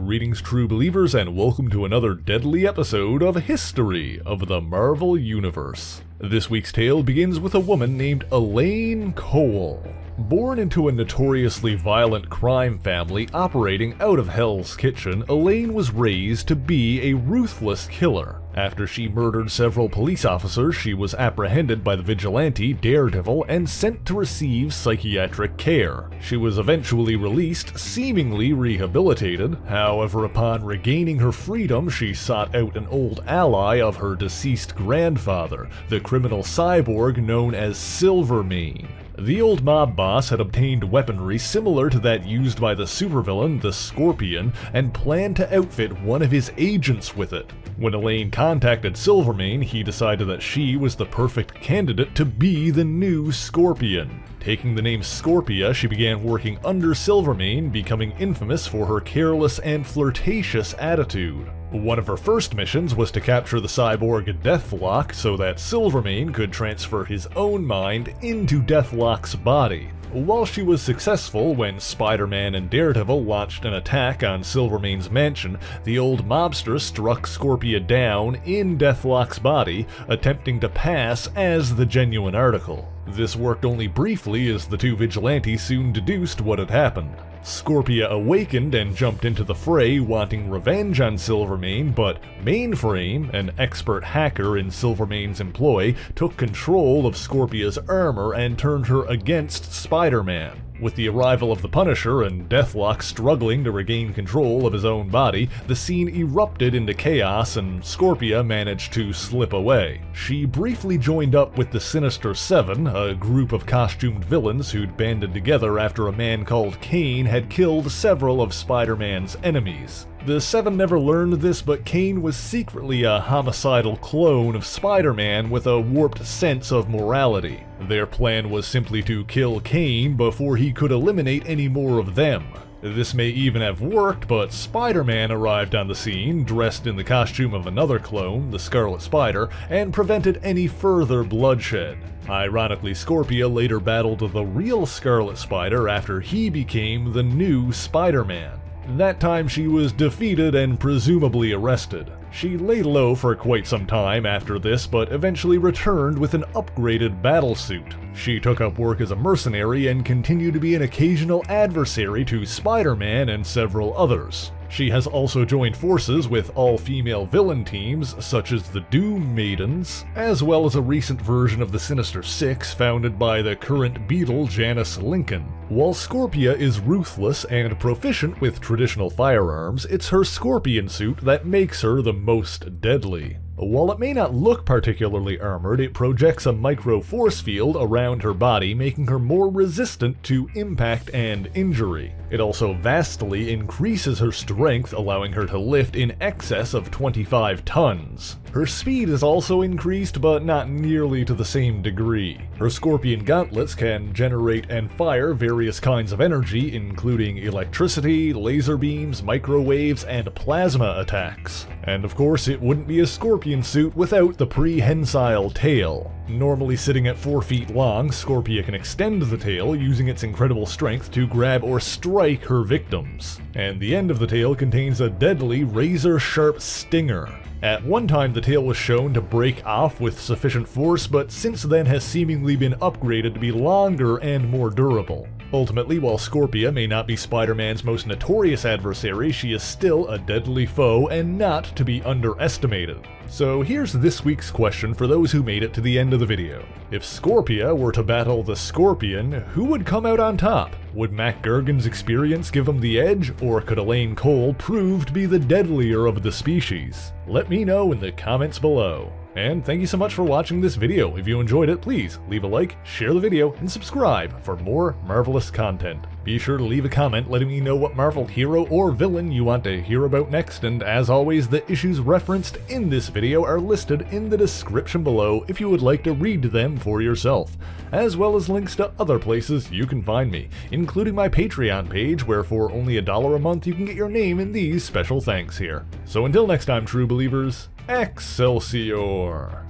Greetings, true believers, and welcome to another deadly episode of History of the Marvel Universe. This week's tale begins with a woman named Elaine Cole. Born into a notoriously violent crime family operating out of Hell's Kitchen, Elaine was raised to be a ruthless killer. After she murdered several police officers, she was apprehended by the vigilante Daredevil and sent to receive psychiatric care. She was eventually released, seemingly rehabilitated. However, upon regaining her freedom, she sought out an old ally of her deceased grandfather, the criminal cyborg known as Silvermane. The old mob boss had obtained weaponry similar to that used by the supervillain, the Scorpion, and planned to outfit one of his agents with it. When Elaine contacted Silvermane, he decided that she was the perfect candidate to be the new Scorpion. Taking the name Scorpia, she began working under Silvermane, becoming infamous for her careless and flirtatious attitude. One of her first missions was to capture the cyborg Deathlock so that Silvermane could transfer his own mind into Deathlock's body. While she was successful, when Spider-Man and Daredevil launched an attack on Silvermane's mansion, the old mobster struck Scorpia down in Deathlock's body, attempting to pass as the genuine article. This worked only briefly as the two vigilantes soon deduced what had happened. Scorpia awakened and jumped into the fray, wanting revenge on Silvermane, but Mainframe, an expert hacker in Silvermane's employ, took control of Scorpia's armor and turned her against Spider-Man. With the arrival of the Punisher and Deathlock struggling to regain control of his own body, the scene erupted into chaos and Scorpia managed to slip away. She briefly joined up with the Sinister Seven, a group of costumed villains who'd banded together after a man called Kane had killed several of Spider-Man's enemies. The Seven never learned this, but Kane was secretly a homicidal clone of Spider-Man with a warped sense of morality. Their plan was simply to kill Kane before he could eliminate any more of them. This may even have worked, but Spider-Man arrived on the scene, dressed in the costume of another clone, the Scarlet Spider, and prevented any further bloodshed. Ironically, Scorpia later battled the real Scarlet Spider after he became the new Spider-Man. That time she was defeated and presumably arrested. She laid low for quite some time after this, but eventually returned with an upgraded battlesuit. She took up work as a mercenary and continued to be an occasional adversary to Spider-Man and several others. She has also joined forces with all-female villain teams such as the Doom Maidens, as well as a recent version of the Sinister Six founded by the current Beetle Janice Lincoln. While Scorpia is ruthless and proficient with traditional firearms, it's her Scorpion suit that makes her the most deadly. While it may not look particularly armored, it projects a micro force field around her body, making her more resistant to impact and injury. It also vastly increases her strength, allowing her to lift in excess of 25 tons. Her speed is also increased, but not nearly to the same degree. Her Scorpion gauntlets can generate and fire various kinds of energy, including electricity, laser beams, microwaves, and plasma attacks. And of course, it wouldn't be a Scorpion suit without the prehensile tail. Normally sitting at 4 feet long, Scorpia can extend the tail using its incredible strength to grab or strike her victims. And the end of the tail contains a deadly razor-sharp stinger. At one time, the tail was shown to break off with sufficient force, but since then has seemingly been upgraded to be longer and more durable. Ultimately, while Scorpia may not be Spider-Man's most notorious adversary, she is still a deadly foe and not to be underestimated. So here's this week's question for those who made it to the end of the video. If Scorpia were to battle the Scorpion, who would come out on top? Would Mac Gargan's experience give him the edge, or could Elaine Cole prove to be the deadlier of the species? Let me know in the comments below. And thank you so much for watching this video. If you enjoyed it, please leave a like, share the video, and subscribe for more marvelous content. Be sure to leave a comment letting me know what Marvel hero or villain you want to hear about next, and as always, the issues referenced in this video are listed in the description below if you would like to read them for yourself, as well as links to other places you can find me, including my Patreon page, where for only $1 a month you can get your name in these special thanks here. So until next time, true believers, Excelsior!